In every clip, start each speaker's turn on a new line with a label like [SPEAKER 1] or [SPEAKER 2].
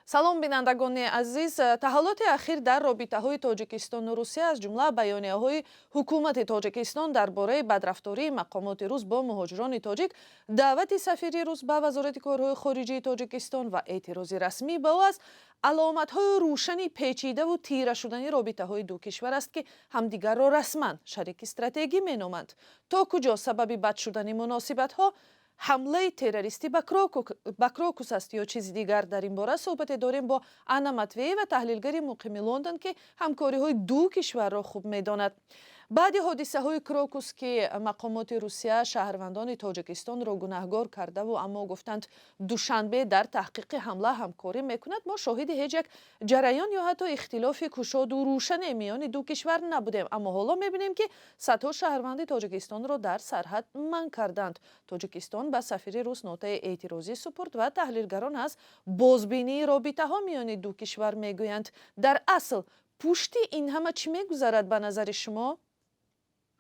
[SPEAKER 1] салом бинандагони азиз, таҳолоти ахир дар робитаҳои Тоҷикистону Русия аз ҷумла баёнияҳои ҳукумати Тоҷикистон дар бораи бадрафтории мақомоти рус бо муҳоҷирони тоҷик, даъвати сафири рус ба вазорати корҳои хориҷии Тоҷикистон ва эътирози расмӣ ба ӯ аз аломатҳои рӯшани печидаву тира шудани робитаҳои ду кишвар аст, ки ҳамдигарро расман шарики стратегӣ меноманд. То куҷо сабаби бад шудани муносибатҳо ҳамлаи террористӣ ба Крокус аст ё чизи дигар? Дар ин бора суҳбате дорем бо Анна Матвеева, таҳлилгари муқими Лондон, ки ҳамкориҳои ду кишварро хуб медонад. баъди ҳодисаҳои Крокус, ки мақомоти Русия шаҳрвандони Тоҷикистонро гунаҳгор кардаву аммо гуфтанд душанбе дар таҳқиқи ҳамла ҳамкорӣ мекунад, мо шоҳиди ҳеҷ як ҷараён ё ҳатто ихтилофи кушоду рӯшане миёни ду кишвар набудем. Аммо ҳоло мебинем, ки садҳо шаҳрванди Тоҷикистонро дар сарҳад манъ карданд. Тоҷикистон ба сафири рус нотаи эътирозӣ супурд ва таҳлилгарон аз бозбинии робитаҳо миёни ду кишвар мегӯянд. дар асл пушти ин ҳама чӣ мегузарад ба назари шумо?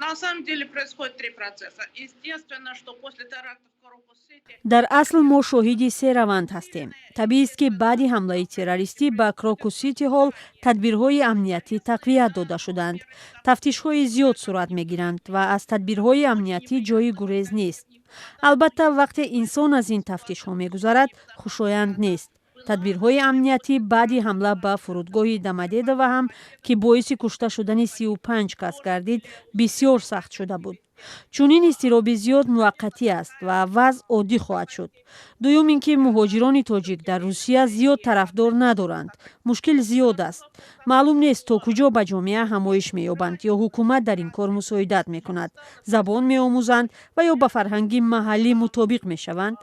[SPEAKER 2] На самом деле происходит три процесса. Естественно, что после терактов в Крокус-Сити...
[SPEAKER 3] дар асл мо шоҳиди се раванд ҳастем. Табиист, ки баъди ҳамлаи террористӣ ба Крокус-Сити ҳол тадбирҳои амниятӣ тақвият дода шуданд. тафтишҳои зиёд сурат мегиранд ва аз тадбирҳои амниятӣ ҷои гурез нест. албатта вақте инсон аз ин тафтишҳо мегузарад, хушоянд нест. тадбирҳои амниятӣ баъди ҳамла ба фурудгоҳи Домодедово ҳам, ки боиси кушта шудани 35 кас гардид, бисёр сахт шуда буд. чунин изтироби зиёд муваққатӣ аст ва вазъ оддӣ хоҳад шуд. дуюм ин ки муҳоҷирони тоҷик дар Русия зиёд тарафдор надоранд. мушкил зиёд аст. маълум нест то куҷо ба ҷомеа ҳамоиш меёбанд ё ҳукумат дар ин кор мусоидат мекунад, забон меомӯзанд ва ё ба фарҳанги маҳаллӣ мутобиқ мешаванд.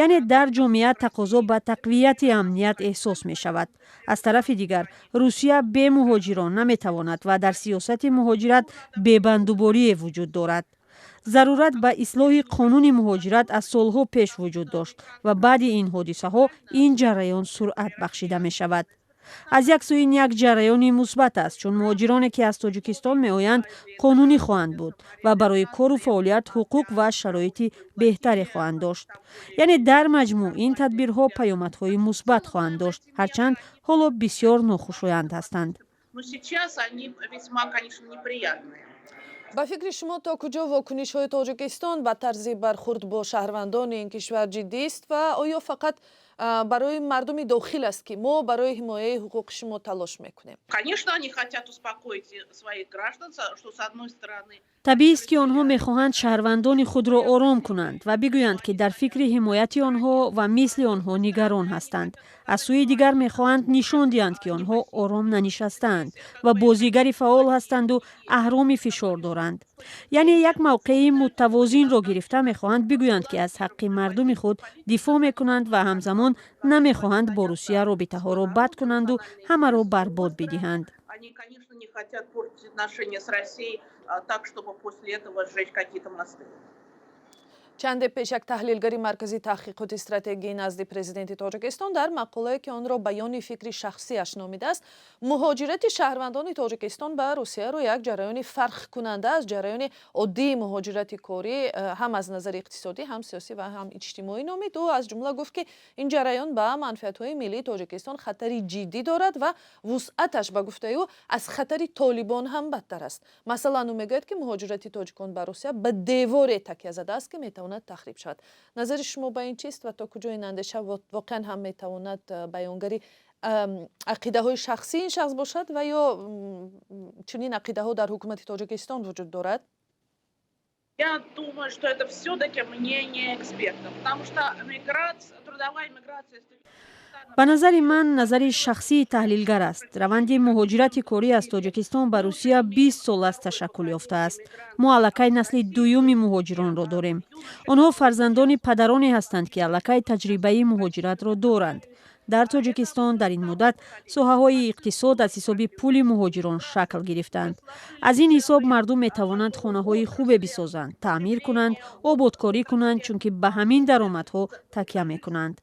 [SPEAKER 3] яъне дар ҷомеа тақозо ба тақвияти амният эҳсос мешавад. аз тарафи дигар Русия бе муҳоҷирон наметавонад ва дар сиёсати муҳоҷират бебандуборие вуҷуд дорад. зарурат ба ислоҳи қонуни муҳоҷират аз солҳо пеш вуҷуд дошт ва баъди ин ҳодисаҳо ин ҷараён суръат бахшида мешавад. аз як сӯ ин як ҷараёни мусбат аст, чун муҳоҷироне ки аз Тоҷикистон меоянд қонунӣ хоҳанд буд ва барои кору фаъолият ҳуқуқ ва шароити беҳтаре хоҳанд дошт. яъне дар маҷмӯъ ин тадбирҳо паёмадҳои мусбат хоҳанд дошт, ҳарчанд ҳоло бисёр нохушоянд ҳастанд.
[SPEAKER 2] Но сейчас они весьма, конечно, неприятные.
[SPEAKER 1] ба фикри шумо то куҷо вокунишҳои Тоҷикистон ба тарзи бархурд бо шаҳрвандони ин кишвар ҷиддист ва оё фақат барои мардуми дохил аст, ки мо барои ҳимояи ҳуқуқи шумо талош мекунем?
[SPEAKER 2] Конечно, они хотят успокоить своих граждан, что с одной стороны...
[SPEAKER 3] табиист, ки онҳо мехоҳанд шаҳрвандони худро ором кунанд ва бигӯянд, ки дар фикри ҳимояти онҳо ва мисли онҳо нигарон ҳастанд. аз сӯи дигар мехоҳанд нишон диҳанд, ки онҳо ором нанишастаанд ва бозигари фаъол ҳастанду аҳроми фишор доранд. яъне як мавқеи мутавозинро гирифта мехоҳанд бигӯянд, ки аз ҳаққи мардуми худ дифоъ мекунанд ва ҳамзамон намехоҳанд бо Русия робитаҳоро бад кунанду ҳамаро барбод бидиҳанд.
[SPEAKER 2] Они, конечно, не хотят портить отношения с Россией так, чтобы после этого сжечь какие-то мосты.
[SPEAKER 1] чанде пеш як таҳлилгари маркази таҳқиқоти стратегии назди президенти Тоҷикистон дар мақолае, ки онро баёни фикри шахсияш номидааст, муҳоҷирати шаҳрвандони Тоҷикистон ба Русияро як ҷараёни фарқкунанда аз ҷараёни оддии муҳоҷирати корӣ ҳам аз назари иқтисодӣ, ҳам сиёсӣ ва ҳам иҷтимоӣ номид. ӯ аз ҷумла гуфт, ки ин ҷараён ба манфиатҳои миллии Тоҷикистон хатари ҷиддӣ дорад ва вусъаташ ба гуфтаи ӯ аз хатари Толибон ҳам бадтар аст. масалан, ӯ мегӯяд, ки муҳоҷирати тоҷикон ба Русия ба деворе такя задааст, ки метавонад тахриб шавад. назари шумо ба ин чист ва то куҷо ин андеша воқеан ҳам метавонад баёнгари ақидаҳои шахсии ин шахс бошад ва ё чунин ақидаҳо дар ҳукумати Тоҷикистон вуҷуд дорад?
[SPEAKER 2] Я думаю, что это все-таки мнение экспертов, потому что трудовая миграция...
[SPEAKER 3] ба назари ман назари шахсии таҳлилгар аст. раванди муҳоҷирати корӣ аз Тоҷикистон ба Русия 20 сол аст ташаккул ёфтааст. мо аллакай насли дуюми муҳоҷиронро дорем. онҳо фарзандони падароне ҳастанд, ки аллакай таҷрибаи муҳоҷиратро доранд. дар Тоҷикистон дар ин муддат соҳаҳои иқтисод аз ҳисоби пули муҳоҷирон шакл гирифтанд. аз ин ҳисоб мардум метавонанд хонаҳои хубе бисозанд, таъмир кунанд, ободкорӣ кунанд, чунки ба ҳамин даромадҳо такя мекунанд.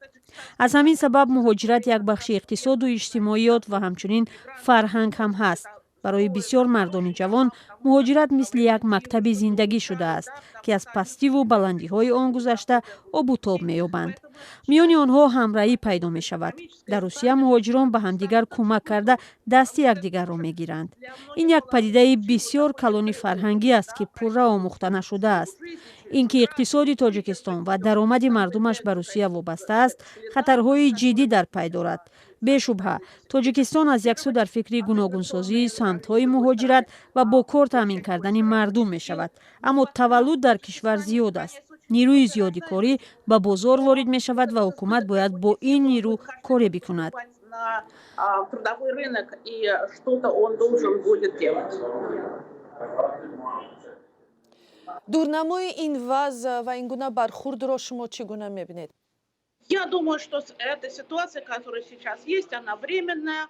[SPEAKER 3] аз ҳамин сабаб муҳоҷират як бахши иқтисоду иҷтимоиёт ва ҳамчунин фарҳанг ҳам ҳаст. برای بسیار مردان جوان مهاجرت مثل یک مکتب زندگی شده است که از پستی و بلندی های آن گذشته آب و تاب می‌یابند. میان آنها همراهی پیدا می شود. در روسیه مهاجران به همدیگر کمک کرده دست یکدیگر را میگیرند. این یک پدیده بسیار کلان فرهنگی است که پررو آموخته نشده است. اینکه اقتصاد تاجیکستان و درآمد مردمش به روسیه وابسته است، خطرهای جدی در پی دارد. بی‌شبهه تاجیکستان از یک سو در فکر گوناگونسازی سمت‌های مهاجرت و با کار تامین کردن مردم می شود، اما تولد در کشور زیاد است. نیروی زیادی کاری به بازار وارد می شود و حکومت باید با این نیرو کاری بکند.
[SPEAKER 2] трудовой рынок и что-то он должен будет делать.
[SPEAKER 1] дурнамои ин вазъ ва ин гуна бархурдро шумо чӣ гуна мебинед?
[SPEAKER 2] Я думаю, что эта ситуация, которая сейчас есть, она временная.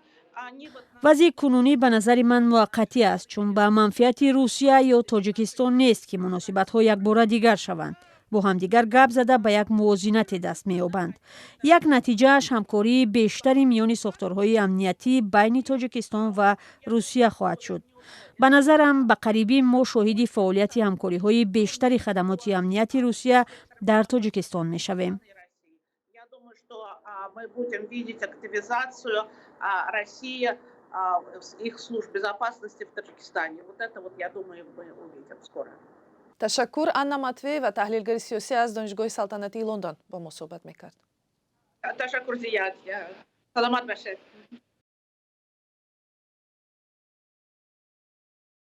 [SPEAKER 3] وضع کنونی به نظر من موقتی است، چون به منفعت روسیه یا تاجیکستان نیست که مناسبت‌ها یک بار دیگر شوند. با همدیگر گپ زده به یک موازنت دست می‌یابند. یک نتیجهش همکاری بیشتری میان ساختارهای امنیتی بین تاجیکستان و روسیه خواهد شد. به نظرم به قریبی ما شاهد فعالیت همکاری‌های بیشتری خدمات امنیتی روسیه در تاجیکستان می‌شویم.
[SPEAKER 2] Мы будем видеть активизацию России их служб безопасности в Таджикистане. Вот это вот, я думаю, мы увидим скоро.
[SPEAKER 1] تشکر. آنا مطوی‌eva تحلیلگر سیاسی از دانشگاه سلطنتی لندن با ما صحبت می‌کرد.
[SPEAKER 2] تشکر زیاد. سلامت باشید.